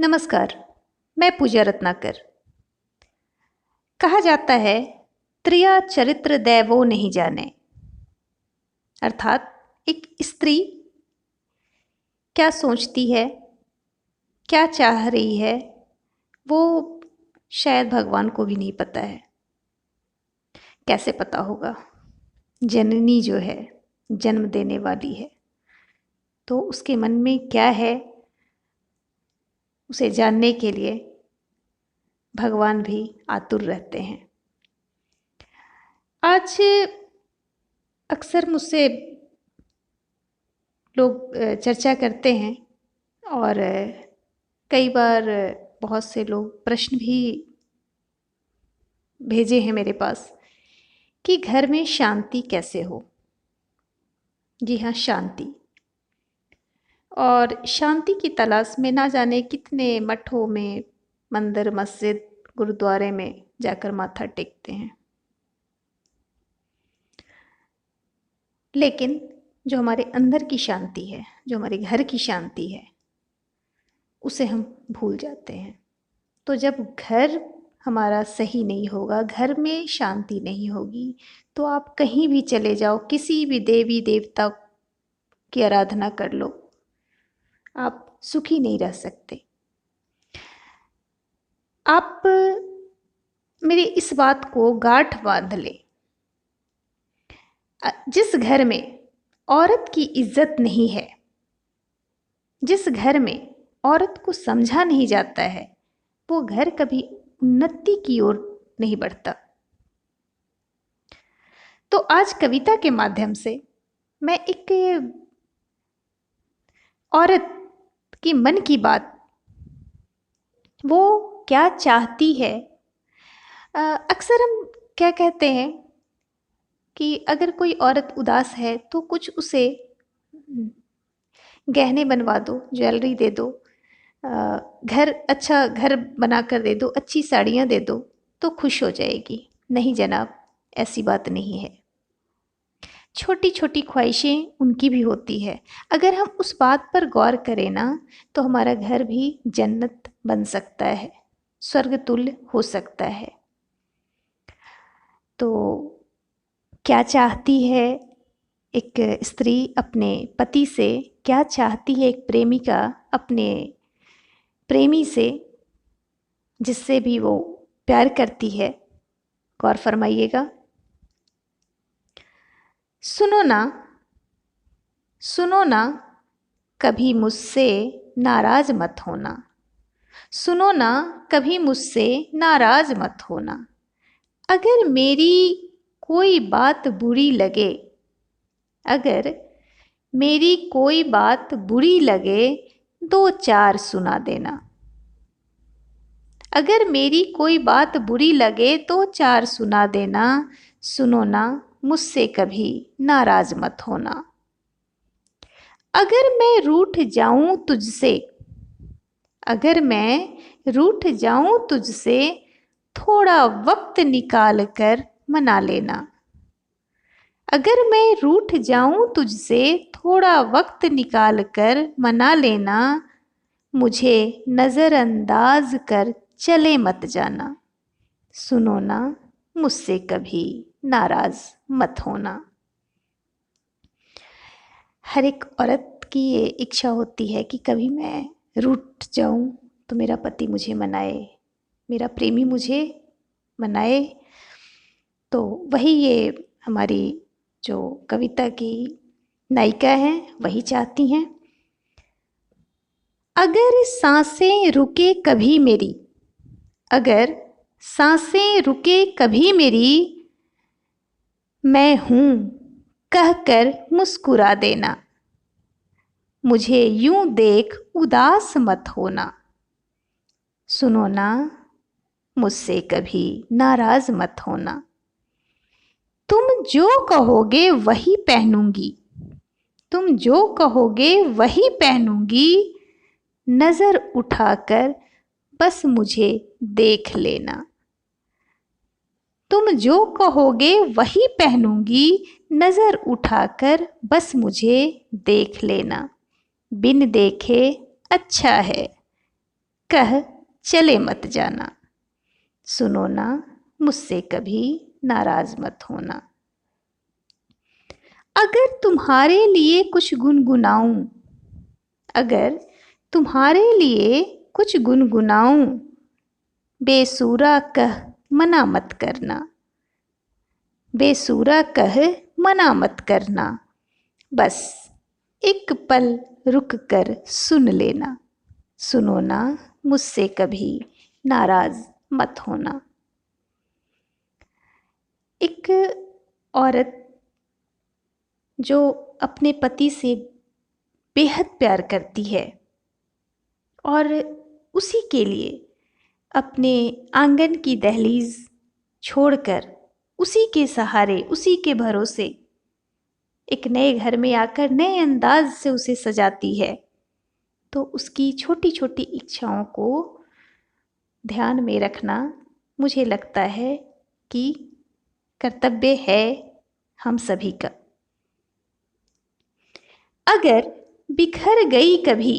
नमस्कार। मैं पूजा रत्नाकर। कहा जाता है त्रिया चरित्र दैवो नहीं जाने, अर्थात एक स्त्री क्या सोचती है, क्या चाह रही है, वो शायद भगवान को भी नहीं पता है। कैसे पता होगा? जननी जो है, जन्म देने वाली है, तो उसके मन में क्या है उसे जानने के लिए भगवान भी आतुर रहते हैं। आज अक्सर मुझसे लोग चर्चा करते हैं और कई बार बहुत से लोग प्रश्न भी भेजे हैं मेरे पास कि घर में शांति कैसे हो। जी हाँ, शांति। और शांति की तलाश में ना जाने कितने मठों में, मंदिर, मस्जिद, गुरुद्वारे में जाकर माथा टेकते हैं, लेकिन जो हमारे अंदर की शांति है, जो हमारे घर की शांति है, उसे हम भूल जाते हैं। तो जब घर हमारा सही नहीं होगा, घर में शांति नहीं होगी, तो आप कहीं भी चले जाओ, किसी भी देवी देवता की आराधना कर लो, आप सुखी नहीं रह सकते। आप मेरी इस बात को गांठ बांध ले। जिस घर में औरत की इज्जत नहीं है, जिस घर में औरत को समझा नहीं जाता है, वो घर कभी उन्नति की ओर नहीं बढ़ता। तो आज कविता के माध्यम से मैं एक औरत की मन की बात, वो क्या चाहती है। अक्सर हम क्या कहते हैं कि अगर कोई औरत उदास है तो कुछ उसे गहने बनवा दो, ज्वेलरी दे दो, अच्छा घर बना कर दे दो, अच्छी साड़ियाँ दे दो तो खुश हो जाएगी। नहीं जनाब, ऐसी बात नहीं है। छोटी छोटी ख्वाहिशें उनकी भी होती है। अगर हम उस बात पर गौर करें ना, तो हमारा घर भी जन्नत बन सकता है, स्वर्ग तुल्य हो सकता है। तो क्या चाहती है एक स्त्री अपने पति से, क्या चाहती है एक प्रेमिका अपने प्रेमी से, जिससे भी वो प्यार करती है, गौर फरमाइएगा। सुनो ना, सुनो ना, कभी मुझसे नाराज मत होना। सुनो ना, कभी मुझसे नाराज मत होना। अगर मेरी कोई बात बुरी लगे, अगर मेरी कोई बात बुरी लगे, दो चार सुना देना। अगर मेरी कोई बात बुरी लगे तो चार सुना देना। सुनो ना, मुझसे कभी नाराज मत होना। अगर मैं रूठ जाऊं तुझसे, अगर मैं रूठ जाऊं तुझसे, थोड़ा वक्त निकाल कर मना लेना। अगर मैं रूठ जाऊं तुझसे, थोड़ा वक्त निकाल कर मना लेना। मुझे नज़रअंदाज कर चले मत जाना। सुनो ना, मुझसे कभी नाराज मत होना। हर एक औरत की ये इच्छा होती है कि कभी मैं रूठ जाऊं तो मेरा पति मुझे मनाए, मेरा प्रेमी मुझे मनाए। तो वही ये हमारी जो कविता की नायिका हैं, वही चाहती हैं। अगर सांसें रुके कभी मेरी, अगर सांसें रुके कभी मेरी, मैं हूँ कहकर मुस्कुरा देना। मुझे यूं देख उदास मत होना। सुनो ना, मुझसे कभी नाराज मत होना। तुम जो कहोगे वही पहनूंगी, तुम जो कहोगे वही पहनूंगी। नजर उठाकर बस मुझे देख लेना। तुम जो कहोगे वही पहनूंगी, नजर उठाकर बस मुझे देख लेना। बिन देखे अच्छा है, कह चले मत जाना, सुनो ना मुझसे कभी नाराज मत होना। अगर तुम्हारे लिए कुछ गुनगुनाऊं, अगर तुम्हारे लिए कुछ गुनगुनाऊं, बेसुरा कह मना मत करना, बेसुरा कह मना मत करना, बस एक पल रुक कर सुन लेना, सुनो ना मुझसे कभी नाराज मत होना। एक औरत जो अपने पति से बेहद प्यार करती है और उसी के लिए अपने आंगन की दहलीज छोड़कर उसी के सहारे, उसी के भरोसे एक नए घर में आकर नए अंदाज से उसे सजाती है, तो उसकी छोटी छोटी इच्छाओं को ध्यान में रखना मुझे लगता है कि कर्तव्य है हम सभी का। अगर बिखर गई कभी,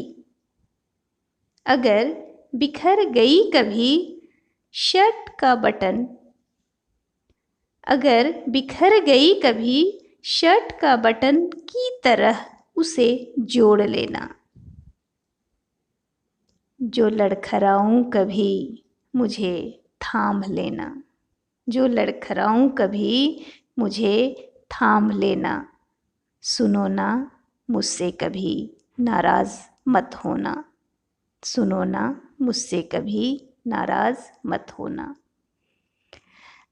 अगर बिखर गई कभी शर्ट का बटन, अगर बिखर गई कभी शर्ट का बटन की तरह उसे जोड़ लेना, जो लड़खड़ाऊं कभी मुझे थाम लेना, जो लड़खड़ाऊं कभी मुझे थाम लेना, सुनो ना मुझसे कभी नाराज मत होना, सुनो ना मुझसे कभी नाराज मत होना।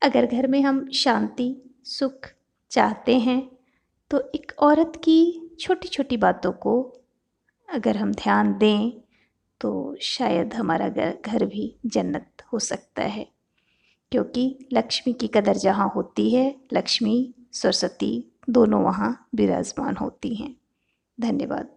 अगर घर में हम शांति सुख चाहते हैं तो एक औरत की छोटी छोटी बातों को अगर हम ध्यान दें तो शायद हमारा घर भी जन्नत हो सकता है, क्योंकि लक्ष्मी की कदर जहाँ होती है, लक्ष्मी सरस्वती दोनों वहाँ विराजमान होती हैं। धन्यवाद।